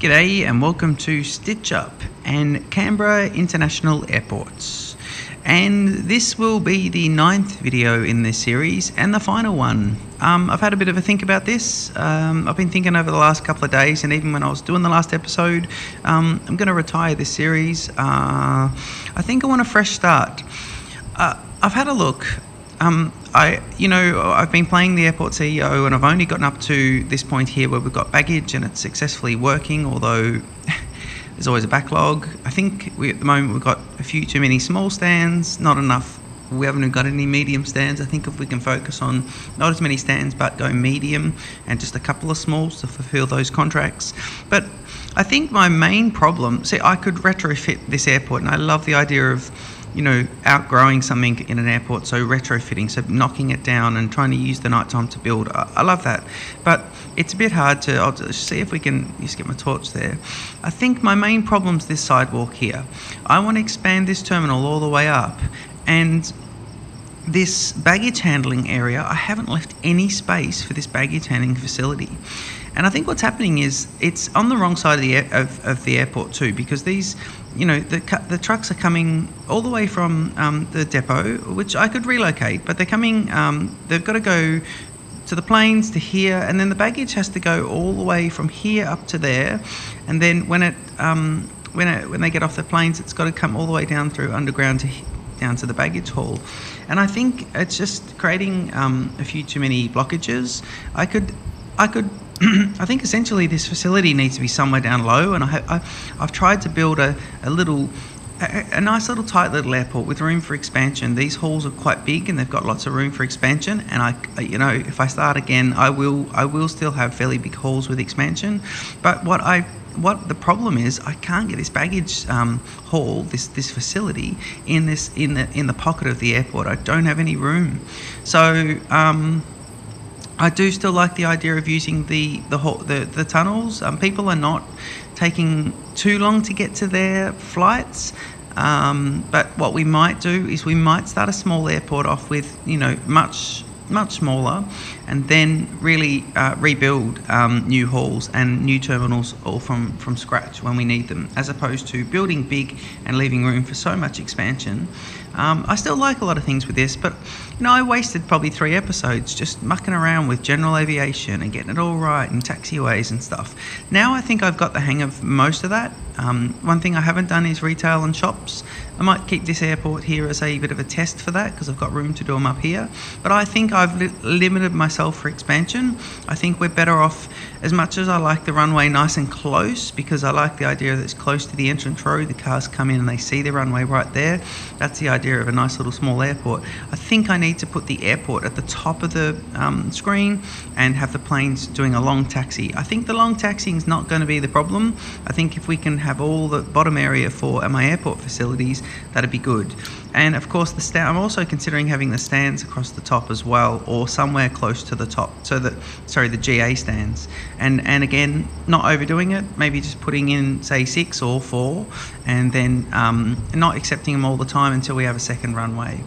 G'day and welcome to Stitch Up and Canberra International Airports. And this will be the 9th video in this series and the final one. I've had a bit of a think about this. I've been thinking over the last couple of days, and even when I was doing the last episode, I'm going to retire this series. I think I want a fresh start. I've had a look. I've been playing the airport CEO, and I've only gotten up to this point here where we've got baggage and it's successfully working, although there's always a backlog. I think at the moment we've got a few too many small stands, not enough. We haven't got any medium stands. I think if we can focus on not as many stands but go medium and just a couple of smalls to fulfill those contracts. But I think my main problem, I could retrofit this airport, and I love the idea of outgrowing something in an airport, so retrofitting, so knocking it down and trying to use the nighttime to build. I love that, but it's a bit hard to. I'll just see if we can just get my torch there. I think my main problem's this sidewalk here. I want to expand this terminal all the way up, and this baggage handling area, I haven't left any space for this baggage handling facility. And I think what's happening is it's on the wrong side of the airport too, because these, the trucks are coming all the way from the depot, which I could relocate, but they're coming. They've got to go to the planes to here, and then the baggage has to go all the way from here up to there, and then when they get off the planes, it's got to come all the way down through underground down to the baggage hall. And I think it's just creating a few too many blockages. I could. I think essentially this facility needs to be somewhere down low, and I've tried to build a nice little tight little airport with room for expansion. These halls are quite big and they've got lots of room for expansion, and if I start again, I will still have fairly big halls with expansion. But what the problem is, I can't get this baggage hall, this facility in the pocket of the airport. I don't have any room, so I do still like the idea of using the tunnels. People are not taking too long to get to their flights, but what we might do is we might start a small airport off with much smaller, and then really rebuild new halls and new terminals all from scratch when we need them, as opposed to building big and leaving room for so much expansion. I still like a lot of things with this, but I wasted probably 3 episodes just mucking around with general aviation and getting it all right and taxiways and stuff. Now I think I've got the hang of most of that. One thing I haven't done is retail and shops. I might keep this airport here as a bit of a test for that, because I've got room to do them up here. But I think I've limited myself for expansion. I think we're better off, as much as I like the runway nice and close, because I like the idea that it's close to the entrance road. The cars come in and they see the runway right there. That's the idea of a nice little small airport. I think I need to put the airport at the top of the screen and have the planes doing a long taxi. I think the long taxiing is not going to be the problem. I think if we can have all the bottom area for my airport facilities, that'd be good. And of course I'm also considering having the stands across the top as well, or somewhere close to the top, the GA stands. And again, not overdoing it, maybe just putting in say 6 or 4, and then not accepting them all the time until we have a second runway.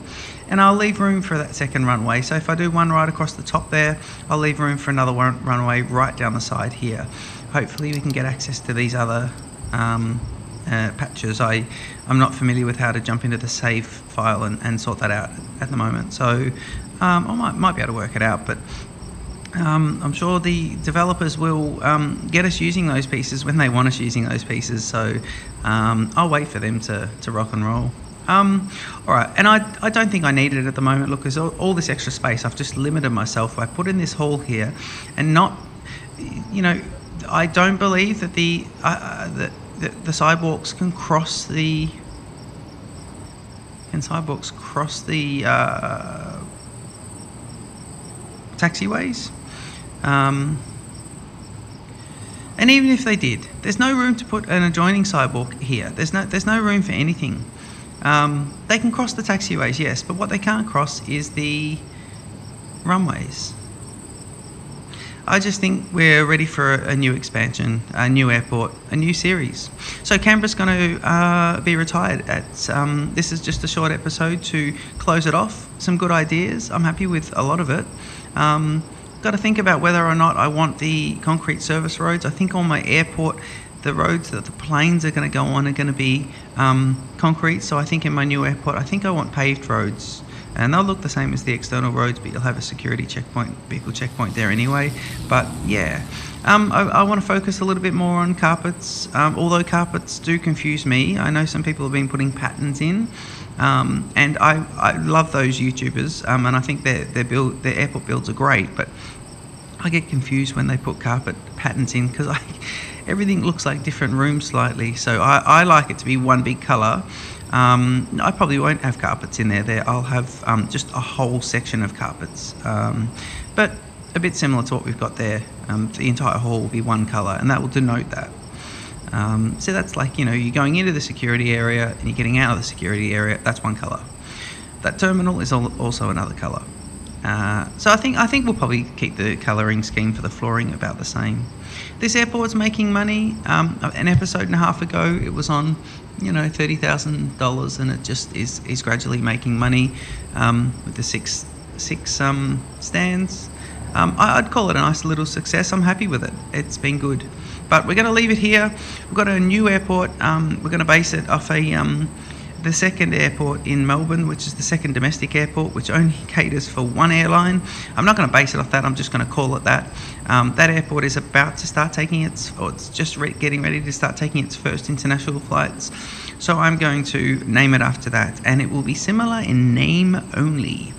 And I'll leave room for that second runway. So if I do one right across the top there, I'll leave room for another runway right down the side here. Hopefully we can get access to these other patches. I'm not familiar with how to jump into the save file and sort that out at the moment, so I might be able to work it out, but I'm sure the developers will get us using those pieces when they want us using those pieces, so I'll wait for them to rock and roll. Alright, and I don't think I need it at the moment. Look, there's all this extra space. I've just limited myself by putting this hall here, and not, I don't believe that the sidewalks can cross the taxiways, and even if they did, there's no room to put an adjoining sidewalk here. There's no room for anything. They can cross the taxiways, yes, but what they can't cross is the runways. I just think we're ready for a new expansion, a new airport, a new series. So Canberra's going to be retired. This is just a short episode to close it off. Some good ideas. I'm happy with a lot of it. Got to think about whether or not I want the concrete service roads. I think on my airport, the roads that the planes are going to go on are going to be concrete. So I think in my new airport, I think I want paved roads. And they'll look the same as the external roads, but you'll have a security checkpoint, vehicle checkpoint there anyway. But yeah, I want to focus a little bit more on carpets, although carpets do confuse me. I know some people have been putting patterns in, and I love those YouTubers, and I think their airport builds are great, but I get confused when they put carpet patterns in because everything looks like different rooms slightly. So I like it to be one big colour. I probably won't have carpets in there. I'll have just a whole section of carpets, but a bit similar to what we've got there. The entire hall will be one colour, and that will denote that. So that's like, you're going into the security area and you're getting out of the security area. That's one colour. That terminal is also another colour. So I think we'll probably keep the colouring scheme for the flooring about the same. This airport's making money. An episode and a half ago, it was on, $30,000, and it just is gradually making money with the six stands. I'd call it a nice little success. I'm happy with it. It's been good. But we're going to leave it here. We've got a new airport. We're going to base it off the second airport in Melbourne, which is the second domestic airport, which only caters for one airline. I'm not going to base it off that. I'm just going to call it that. That airport is about to start taking it's just getting ready to start taking its first international flights. So I'm going to name it after that, and it will be similar in name only.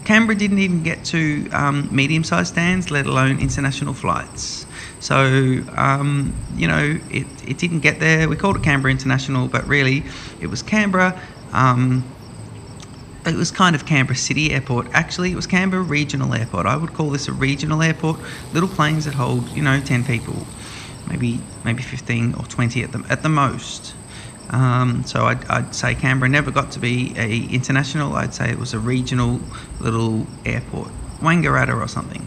Canberra didn't even get to medium-sized stands, let alone international flights. So, it didn't get there. We called it Canberra International, but really it was Canberra. It was kind of Canberra City Airport. Actually, it was Canberra Regional Airport. I would call this a regional airport. Little planes that hold, 10 people, maybe 15 or 20 at the most. So I'd say Canberra never got to be a international. I'd say it was a regional little airport, Wangaratta or something.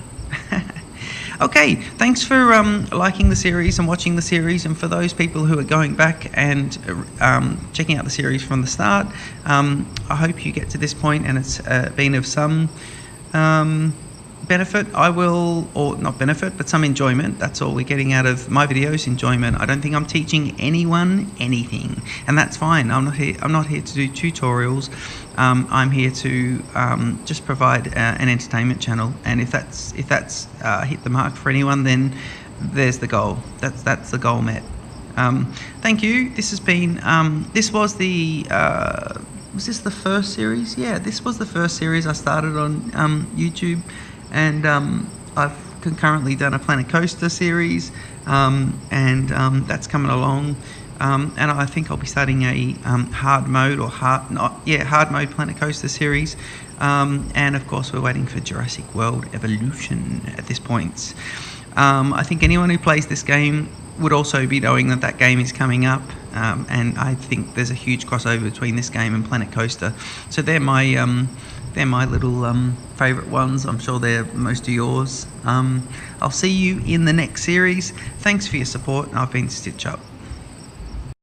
Okay, thanks for liking the series and watching the series, and for those people who are going back and checking out the series from the start, I hope you get to this point and it's been of some benefit. Or not benefit, but some enjoyment. That's all we're getting out of my videos, enjoyment. I don't think I'm teaching anyone anything, and that's fine. I'm not here to do tutorials. I'm here to just provide an entertainment channel, and if that's hit the mark for anyone, then there's the goal. That's the goal met. Thank you. This has been this was the was this the first series? Yeah, this was the first series I started on YouTube. And I've concurrently done a Planet Coaster series, and that's coming along. And I think I'll be starting a hard mode Planet Coaster series. And of course, we're waiting for Jurassic World Evolution at this point. I think anyone who plays this game would also be knowing that game is coming up. And I think there's a huge crossover between this game and Planet Coaster. So they're my little favourite ones. I'm sure they're most of yours. I'll see you in the next series. Thanks for your support. I've been Stitch Up.